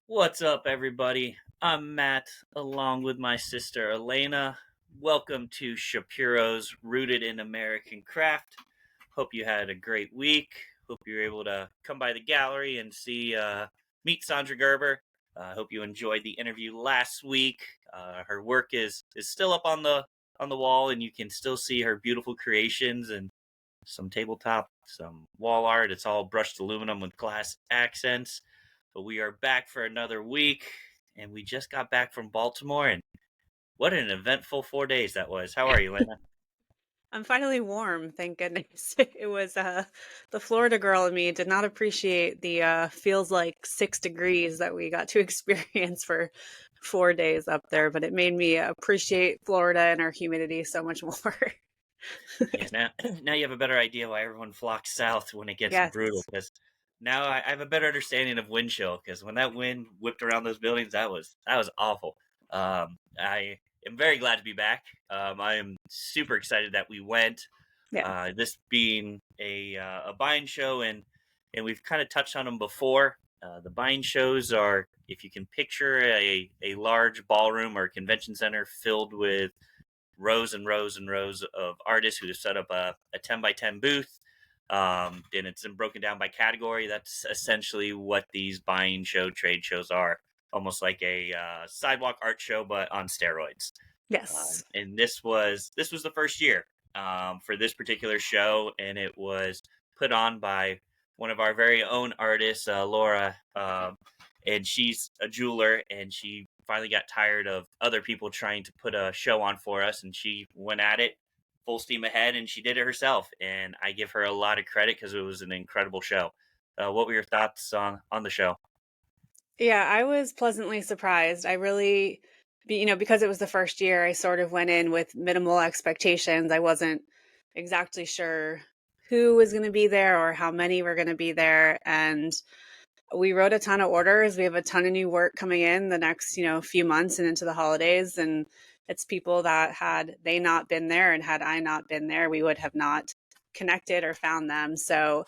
What's up, everybody? I'm Matt, along with my sister Alena. Welcome to Shapiro's Rooted in American Craft. Hope you had a great week. Hope you were able to come by the gallery and meet Sandra Gerber. Hope you enjoyed the interview last week. Her work is still up on the wall, and you can still see her beautiful creations and some tabletop, some wall art. It's all brushed aluminum with glass accents. But we are back for another week, and we just got back from Baltimore, and what an eventful 4 days that was. How are you, Lena? I'm finally warm, thank goodness. It was the Florida girl in me did not appreciate the feels like 6 degrees that we got to experience for 4 days up there, but it made me appreciate Florida and our humidity so much more. Yeah, now you have a better idea why everyone flocks south when it gets brutal, Yes. because now I have a better understanding of wind chill, because when that wind whipped around those buildings, that was awful. I am very glad to be back. I am super excited that we went. Yeah. This being a buying show, and we've kind of touched on them before. The buying shows are, if you can picture a large ballroom or convention center filled with rows and rows and rows of artists who have set up a 10 by 10 booth. And it's broken down by category. That's essentially what these buying show trade shows are, almost like a sidewalk art show, but on steroids. Yes. And this was the first year for this particular show, and it was put on by one of our very own artists, Laura, and she's a jeweler, and she finally got tired of other people trying to put a show on for us, and she went at it full steam ahead, and she did it herself, and I give her a lot of credit because it was an incredible show. What were your thoughts on the show? Yeah, I was pleasantly surprised. I really, because it was the first year, I sort of went in with minimal expectations. I wasn't exactly sure who was going to be there or how many were going to be there. And we wrote a ton of orders. We have a ton of new work coming in the next, few months and into the holidays. And it's people that had they not been there, and had I not been there, we would have not connected or found them. So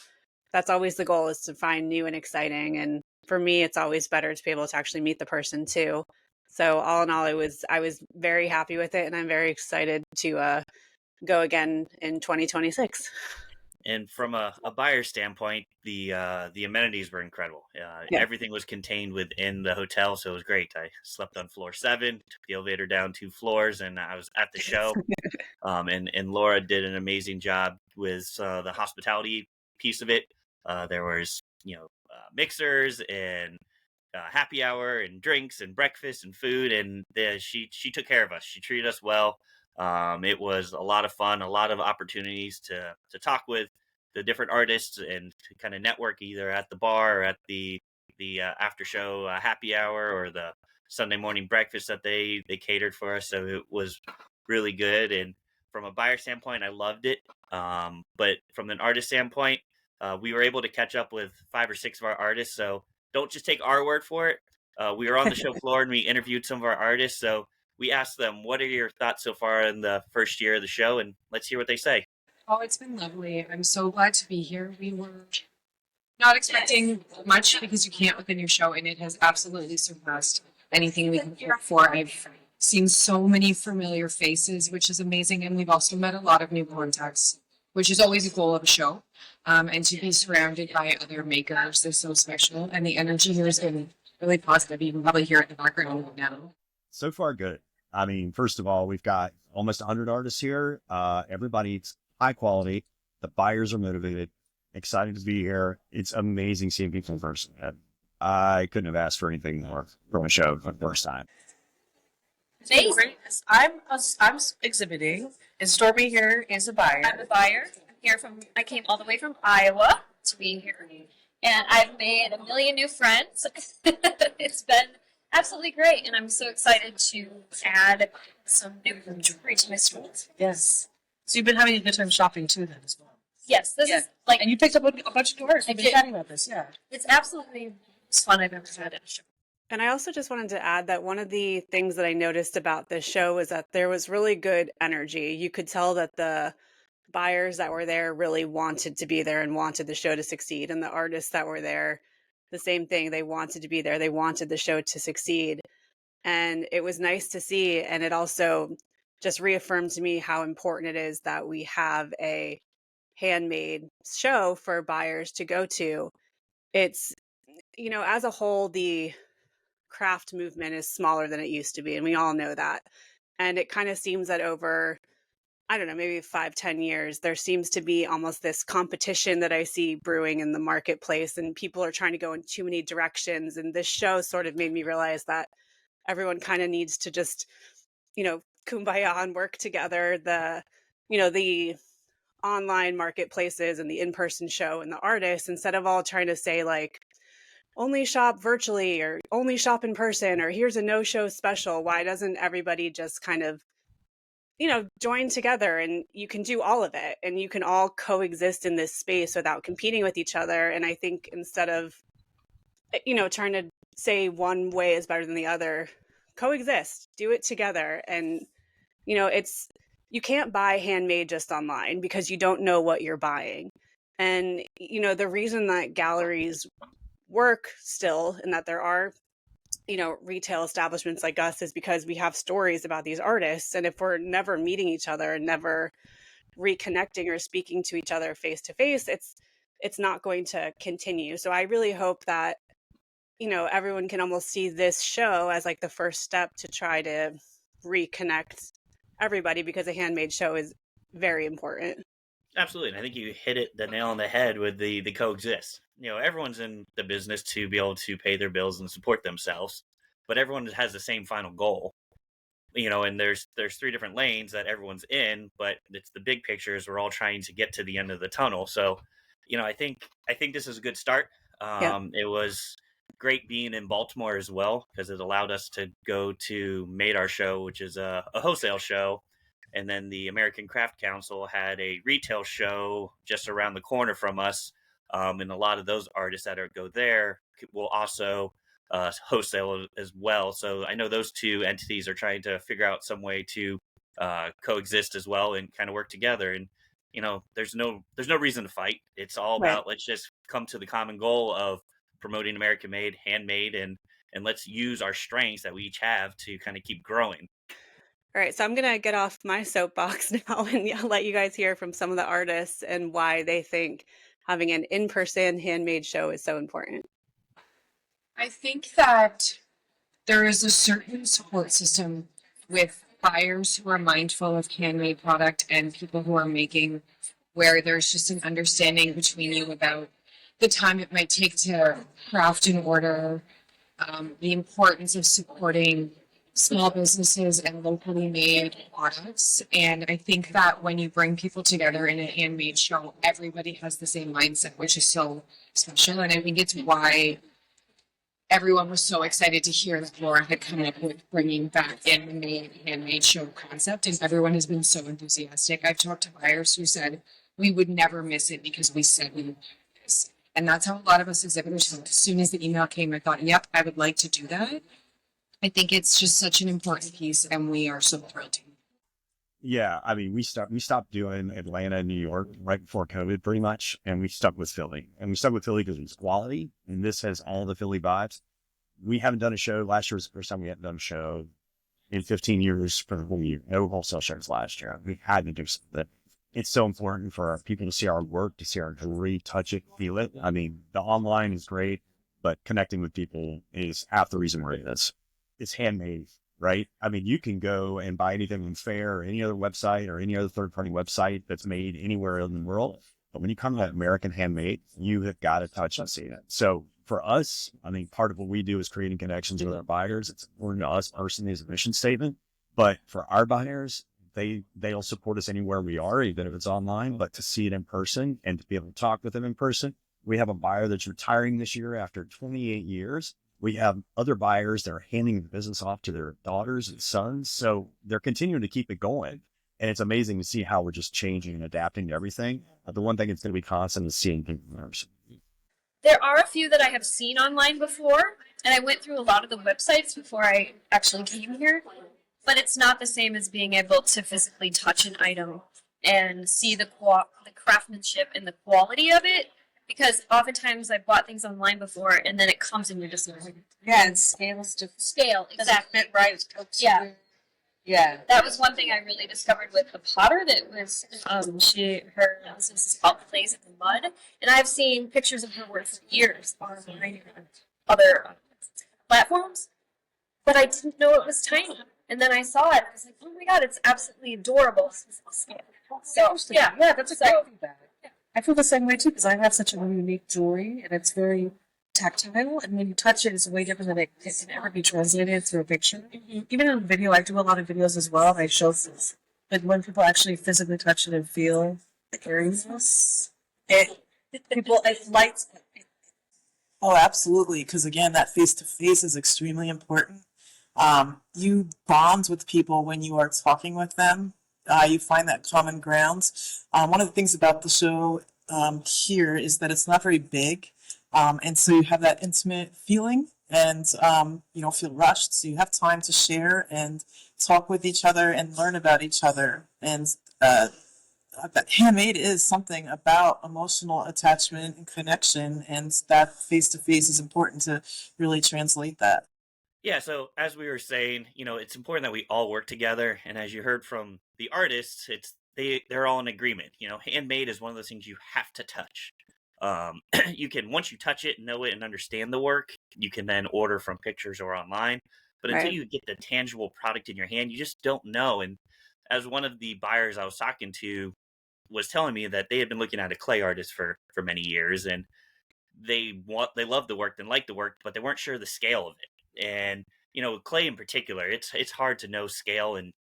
that's always the goal, is to find new and exciting. And for me, it's always better to be able to actually meet the person too. So all in all, I was very happy with it, and I'm very excited to go again in 2026. And from a buyer standpoint, the amenities were incredible. Yeah. Everything was contained within the hotel, so it was great. I slept on floor 7, took the elevator down 2 floors, and I was at the show. And Laura did an amazing job with the hospitality piece of it. There was mixers and happy hour and drinks and breakfast and food, and she took care of us. She treated us well. It was a lot of fun, a lot of opportunities to talk with the different artists and to kind of network, either at the bar or at the after show happy hour, or the Sunday morning breakfast that they catered for us. So it was really good. And from a buyer standpoint, I loved it. But from an artist standpoint, we were able to catch up with 5 or 6 of our artists. So don't just take our word for it. We were on the show floor and we interviewed some of our artists. So we asked them, what are your thoughts so far in the first year of the show? And let's hear what they say. Oh, it's been lovely. I'm so glad to be here. We were not expecting much, because you can't within your show, and it has absolutely surpassed anything we could hope for. I've seen so many familiar faces, which is amazing, and we've also met a lot of new contacts, which is always a goal of a show. And to be surrounded by other makers is so special, and the energy here has been really positive. You can probably hear it in the background now. So far, good. I mean, first of all, we've got almost 100 artists here. Everybody's high quality. The buyers are motivated, excited to be here. It's amazing seeing people in person. I couldn't have asked for anything more from a show for the first time. Amazing. I'm exhibiting, and Stormy here is a buyer. I'm a buyer. I came all the way from Iowa to be here, and I've made a million new friends. It's been absolutely great, and I'm so excited to add some new jewelry to my store. Yes. So you've been having a good time shopping too, then, as well. Yes, this is like, And you picked up a bunch of doors. I We've been did. chatting about this. Yeah. it's absolutely the most fun I've ever had at a show. And I also just wanted to add that one of the things that I noticed about this show was that there was really good energy. You could tell that the buyers that were there really wanted to be there and wanted the show to succeed. And the artists that were there, the same thing. They wanted to be there. They wanted the show to succeed. And it was nice to see. And it also just reaffirmed to me how important it is that we have a handmade show for buyers to go to. It's, as a whole, the craft movement is smaller than it used to be. And we all know that. And it kind of seems that over, I don't know, maybe 5-10 years, there seems to be almost this competition that I see brewing in the marketplace, and people are trying to go in too many directions. And this show sort of made me realize that everyone kind of needs to just, kumbaya and work together. The online marketplaces and the in-person show and the artists, instead of all trying to say like, only shop virtually or only shop in person or here's a no-show special. Why doesn't everybody just kind of join together, and you can do all of it and you can all coexist in this space without competing with each other. And I think instead of, trying to say one way is better than the other, coexist, do it together. And, you can't buy handmade just online because you don't know what you're buying. And, the reason that galleries work still and that there are retail establishments like us is because we have stories about these artists. And if we're never meeting each other and never reconnecting or speaking to each other face to face, it's not going to continue. So I really hope that everyone can almost see this show as like the first step to try to reconnect everybody, because a handmade show is very important. Absolutely. And I think you hit the nail on the head with the coexist. Everyone's in the business to be able to pay their bills and support themselves, but everyone has the same final goal. And there's 3 different lanes that everyone's in, but it's the big pictures. We're all trying to get to the end of the tunnel. So, I think this is a good start. It was great being in Baltimore as well, because it allowed us to go to Made Our Show, which is a wholesale show. And then the American Craft Council had a retail show just around the corner from us. And a lot of those artists that go there will also wholesale as well. So I know those 2 entities are trying to figure out some way to coexist as well and kind of work together. And, there's no reason to fight. It's all about, let's just come to the common goal of promoting American made, handmade, and let's use our strengths that we each have to kind of keep growing. All right, so I'm going to get off my soapbox now and let you guys hear from some of the artists and why they think having an in-person handmade show is so important. I think that there is a certain support system with buyers who are mindful of handmade product and people who are making, where there's just an understanding between you about the time it might take to craft an order, the importance of supporting small businesses and locally made products. And I think that when you bring people together in a handmade show, everybody has the same mindset, which is so special. And I think it's why everyone was so excited to hear that Laura had come up with bringing back in the main handmade show concept. And everyone has been so enthusiastic. I've talked to buyers who said we would never miss it because we said we would do this. And that's how a lot of us exhibitors felt. As soon as the email came, I thought, yep, I would like to do that. I think it's just such an important piece, and we are so thrilled to. Yeah, I mean, we stopped doing Atlanta and New York right before COVID, pretty much, and we stuck with Philly. And we stuck with Philly because it's quality, and this has all the Philly vibes. We haven't done a show. Last year was the first time we hadn't done a show in 15 years for the whole year. No wholesale shows last year. We had to do something. It's so important for our people to see our work, to see our jewelry, touch it, feel it. I mean, the online is great, but connecting with people is half the reason we're in this. It's handmade, right? I mean, you can go and buy anything on Fair or any other website or any other third-party website that's made anywhere in the world. But when you come to American handmade, you have got to touch and see it. So for us, I mean, part of what we do is creating connections with our buyers. It's important to us personally as a mission statement. But for our buyers, they'll support us anywhere we are, even if it's online, but to see it in person and to be able to talk with them in person. We have a buyer that's retiring this year after 28 years. We have other buyers that are handing the business off to their daughters and sons. So they're continuing to keep it going. And it's amazing to see how we're just changing and adapting to everything. The one thing that's going to be constant is seeing people. There are a few that I have seen online before, and I went through a lot of the websites before I actually came here, but it's not the same as being able to physically touch an item and see the craftsmanship and the quality of it. Because oftentimes I bought things online before, and then it comes and you're just like, Yeah, and scale is different. scale, exactly. Fit right. Yeah. Yeah. That was one thing I really discovered with the potter. That was her business is called Plays in the Mud, and I've seen pictures of her work for years online and other platforms, but I didn't know it was tiny. And then I saw it, and I was like, oh my god, it's absolutely adorable. So yeah, that's a great feedback. I feel the same way too because I have such a unique jewelry and it's very tactile, and when you touch it, it's way different than it can ever be translated through a picture. Mm-hmm. Even in video, I do a lot of videos as well. I show this, but when people actually physically touch it and feel the airiness, it lights. Oh, absolutely. Because again, that face to face is extremely important. You bond with people when you are talking with them. You find that common ground. One of the things about the show here is that it's not very big. And so you have that intimate feeling and you don't feel rushed. So you have time to share and talk with each other and learn about each other. And that handmade is something about emotional attachment and connection. And that face to face is important to really translate that. Yeah, so as we were saying, it's important that we all work together. And as you heard from the artists, they're all in agreement. Handmade is one of those things you have to touch. You can, once you touch it, know it, and understand the work, you can then order from pictures or online. But until Right. you get the tangible product in your hand, you just don't know. And as one of the buyers I was talking to was telling me that they had been looking at a clay artist for many years, and they loved the work and liked the work, but they weren't sure the scale of it. And clay in particular, it's hard to know scale and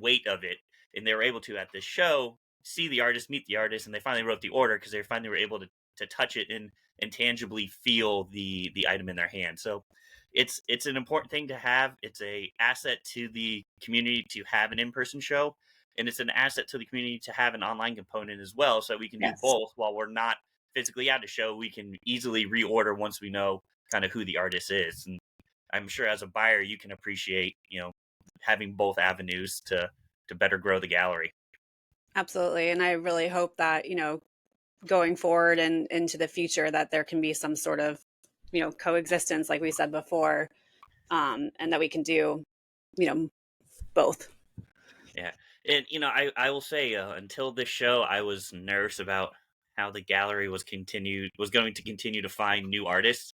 weight of it. And they were able to, at this show, see the artist, meet the artist, and they finally wrote the order because they finally were able to touch it and tangibly feel the item in their hand. So it's an important thing to have. It's a asset to the community to have an in-person show, and it's an asset to the community to have an online component as well, so we can do Yes. both. While we're not physically at a show, we can easily reorder once we know kind of who the artist is. And I'm sure as a buyer you can appreciate having both avenues to better grow the gallery. Absolutely. And I really hope that, going forward and into the future, that there can be some sort of, coexistence, like we said before, and that we can do, both. Yeah. And, I will say, until this show, I was nervous about how the gallery was going to continue to find new artists.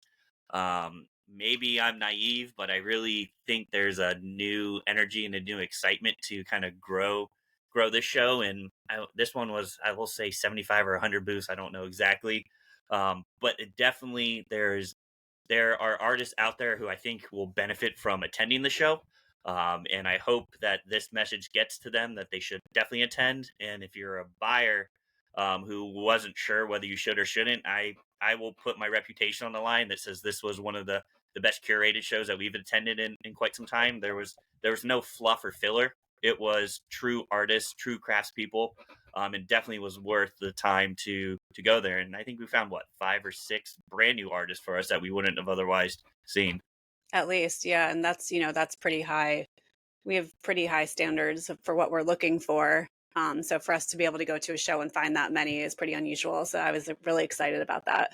Maybe I'm naive, but I really think there's a new energy and a new excitement to kind of grow this show. And this one was, I will say, 75 or 100 booths. I don't know exactly. But it definitely, there are artists out there who I think will benefit from attending the show. And I hope that this message gets to them that they should definitely attend. And if you're a buyer who wasn't sure whether you should or shouldn't, I will put my reputation on the line that says this was one of the best curated shows that we've attended in quite some time. There was no fluff or filler. It was true artists, true craftspeople, and definitely was worth the time to go there. And I think we found 5 or 6 brand new artists for us that we wouldn't have otherwise seen. At least, yeah. And that's, that's pretty high. We have pretty high standards for what we're looking for. So for us to be able to go to a show and find that many is pretty unusual. So I was really excited about that.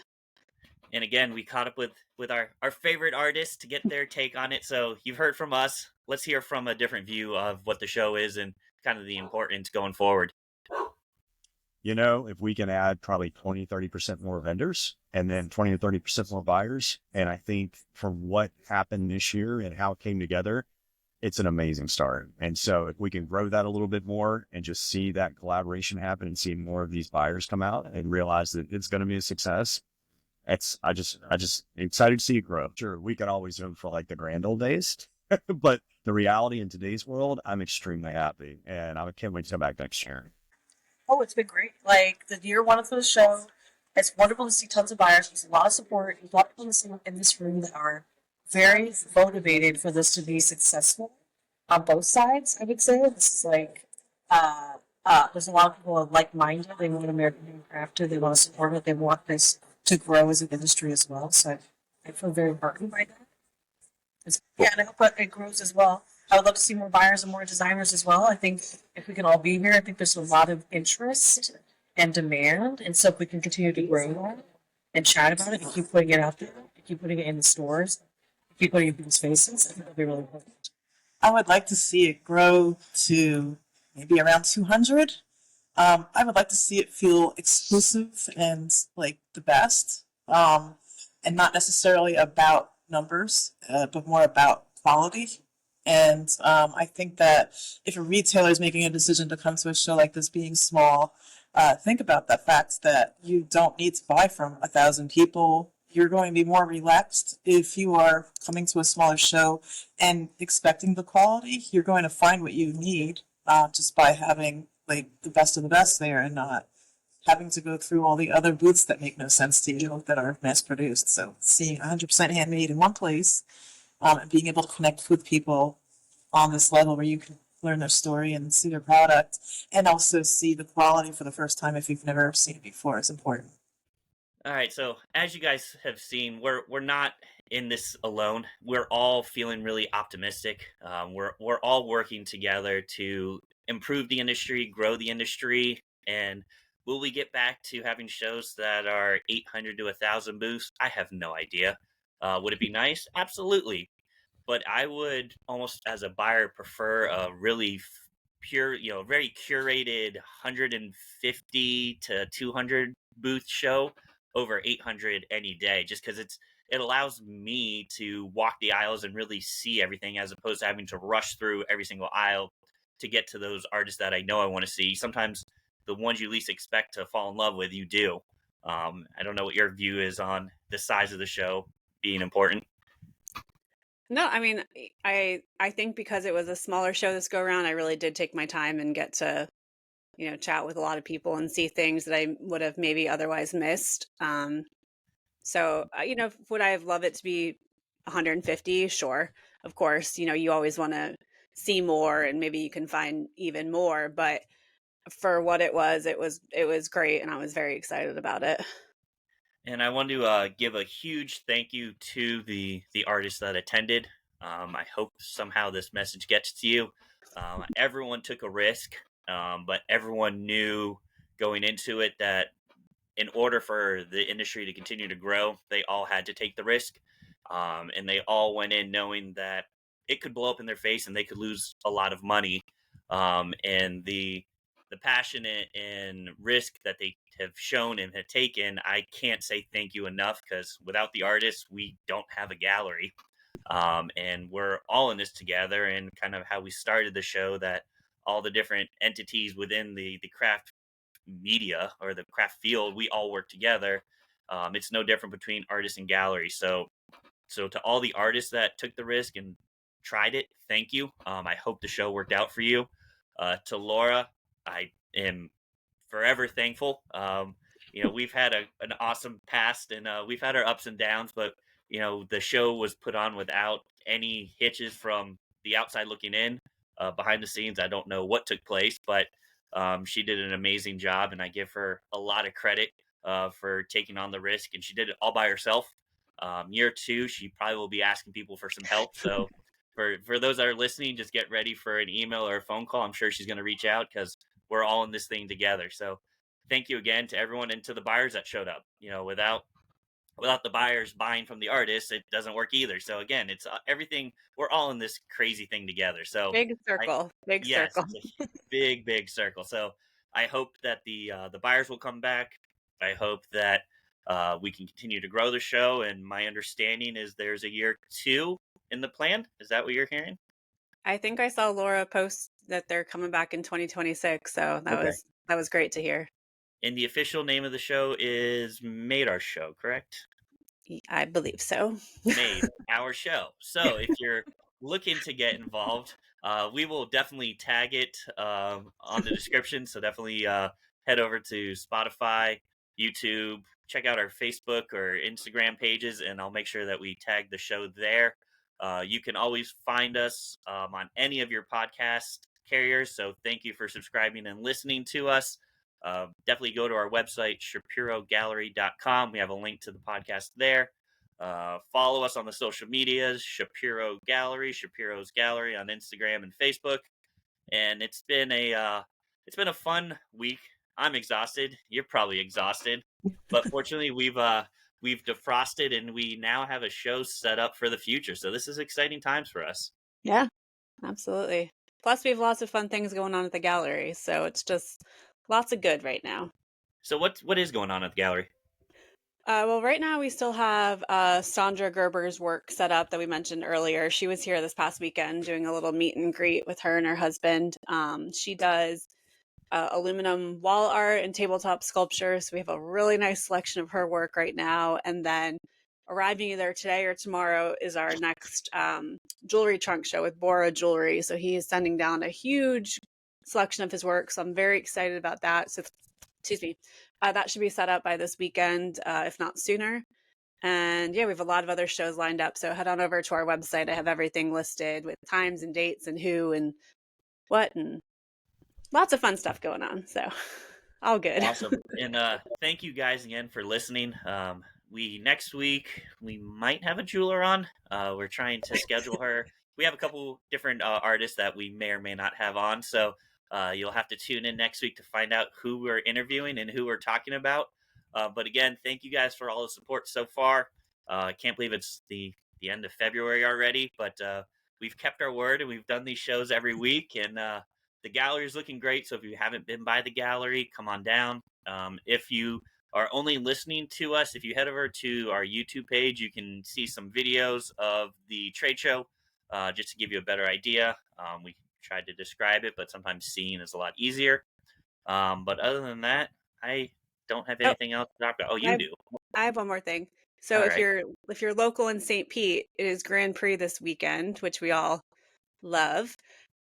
And again, we caught up with our favorite artists to get their take on it. So you've heard from us. Let's hear from a different view of what the show is and kind of the importance going forward. If we can add probably 20-30% more vendors and then 20 to 30% more buyers. And I think from what happened this year and how it came together, it's an amazing start. And so if we can grow that a little bit more and just see that collaboration happen and see more of these buyers come out and realize that it's going to be a success, I just excited to see it grow. Sure, we could always hope for like the grand old days, but the reality in today's world, I'm extremely happy, and I can't wait to come back next year. Oh, it's been great. Like the year one for the show, it's wonderful to see tons of buyers. There's a lot of support. There's a lot of people in this room that are very motivated for this to be successful on both sides. I would say this is like There's a lot of people who are like-minded. They want American handcrafted. They want to support it. They want this to grow as an industry as well. So I feel very heartened by that. Yeah, and I hope it grows as well. I would love to see more buyers and more designers as well. I think if we can all be here, I think there's a lot of interest and demand. And so if we can continue to grow that and chat about it and keep putting it out there, keep putting it in the stores, keep putting it in people's faces, I think it'll be really important. I would like to see it grow to maybe around 200. I would like to see it feel exclusive and like the best, and not necessarily about numbers, but more about quality. And I think that if a retailer is making a decision to come to a show like this, being small, think about the fact that you don't need to buy from 1,000 people. You're going to be more relaxed if you are coming to a smaller show and expecting the quality. You're going to find what you need just by having like the best of the best there and not having to go through all the other booths that make no sense to you that are mass produced. So seeing 100% handmade in one place and being able to connect with people on this level where you can learn their story and see their product and also see the quality for the first time if you've never seen it before is important. All right, so as you guys have seen, we're not in this alone. We're all feeling really optimistic. We're all working together to improve the industry, grow the industry, and will we get back to having shows that are 800 to 1,000 booths? I have no idea. Would it be nice? Absolutely, but I would almost, as a buyer, prefer a really pure, very curated 150 to 200 booth show over 800 any day, just because it allows me to walk the aisles and really see everything as opposed to having to rush through every single aisle to get to those artists that I know I want to see. Sometimes the ones you least expect to fall in love with, you do. I don't know what your view is on the size of the show being important. No, I mean, I think because it was a smaller show this go around, I really did take my time and get to, chat with a lot of people and see things that I would have maybe otherwise missed. So, would I have loved it to be 150? Sure, of course. You always want to see more, and maybe you can find even more. But for what it was great, and I was very excited about it. And I want to give a huge thank you to the artists that attended. I hope somehow this message gets to you. Everyone took a risk, but everyone knew going into it that in order for the industry to continue to grow, they all had to take the risk. And they all went in knowing that it could blow up in their face and they could lose a lot of money. And the passion and risk that they have shown and have taken, I can't say thank you enough, because without the artists, we don't have a gallery. And we're all in this together, and kind of how we started the show, that all the different entities within the craft media or the craft field, we all work together. It's no different between artists and galleries. So to all the artists that took the risk and tried it, thank you. I hope the show worked out for you. To Laura, I am forever thankful. We've had an awesome past, and we've had our ups and downs, but the show was put on without any hitches from the outside looking in. Behind the scenes, I don't know what took place, but she did an amazing job, and I give her a lot of credit for taking on the risk, and she did it all by herself. Year two, she probably will be asking people for some help. So for those that are listening, just get ready for an email or a phone call. I'm sure she's going to reach out, because we're all in this thing together. So thank you again to everyone and to the buyers that showed up. Without the buyers buying from the artists, it doesn't work either. So again, it's everything. We're all in this crazy thing together. So Big circle, big yes, circle. it's a big circle. So I hope that the buyers will come back. I hope that we can continue to grow the show. And my understanding is there's a year two in the plan. Is that what you're hearing? I think I saw Laura post that they're coming back in 2026. So that was great to hear. And the official name of the show is Made Our Show, correct? I believe so. Made Our Show. So if you're looking to get involved, we will definitely tag it on the description. So definitely head over to Spotify, YouTube, check out our Facebook or Instagram pages, and I'll make sure that we tag the show there. You can always find us on any of your podcast carriers. So thank you for subscribing and listening to us. Definitely go to our website, ShapiroGallery.com. We have a link to the podcast there. Follow us on the social medias, Shapiro Gallery, Shapiro's Gallery on Instagram and Facebook. And it's been a fun week. I'm exhausted. You're probably exhausted, but fortunately we've defrosted and we now have a show set up for the future. So this is exciting times for us. Yeah, absolutely. Plus, we have lots of fun things going on at the gallery, so it's just lots of good right now. So what is going on at the gallery? Well, right now we still have Sandra Gerber's work set up that we mentioned earlier. She was here this past weekend doing a little meet and greet with her and her husband. She does aluminum wall art and tabletop sculpture. So we have a really nice selection of her work right now. And then arriving either today or tomorrow is our next jewelry trunk show with Bora Jewelry. So he is sending down a huge selection of his work. So I'm very excited about that. So, excuse me, that should be set up by this weekend, if not sooner. And yeah, we have a lot of other shows lined up. So head on over to our website. I have everything listed with times and dates and who and what, and lots of fun stuff going on. So all good. Awesome. And thank you guys again for listening. Next week we might have a jeweler on. We're trying to schedule her. We have a couple different artists that we may or may not have on. So you'll have to tune in next week to find out who we're interviewing and who we're talking about. But again, thank you guys for all the support so far. I can't believe it's the end of February already, but we've kept our word and we've done these shows every week. And the gallery is looking great. So if you haven't been by the gallery, come on down. If you are only listening to us, if you head over to our YouTube page, you can see some videos of the trade show just to give you a better idea. We tried to describe it, but sometimes seeing is a lot easier. But other than that, I don't have anything else to talk about. Oh, you do. I have one more thing. So All if right. you're local in St. Pete, it is Grand Prix this weekend, which we all love.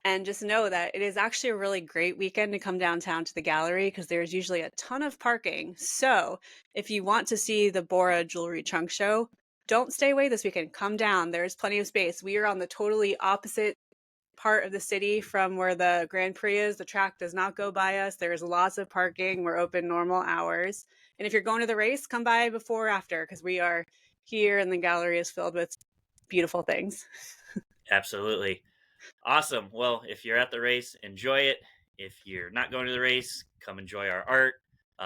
And just know that it is actually a really great weekend to come downtown to the gallery because there's usually a ton of parking. So if you want to see the Bora Jewelry Trunk Show, don't stay away this weekend. Come down. There's plenty of space. We are on the totally opposite part of the city from where the Grand Prix is. The track does not go by us. There's lots of parking. We're open normal hours. And if you're going to the race, come by before or after because we are here and the gallery is filled with beautiful things. Absolutely. Awesome. Well, if you're at the race, enjoy it. If you're not going to the race, come enjoy our art.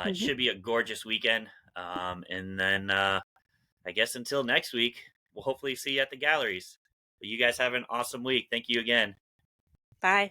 It should be a gorgeous weekend. And then I guess until next week, we'll hopefully see you at the galleries. But you guys have an awesome week. Thank you again. Bye.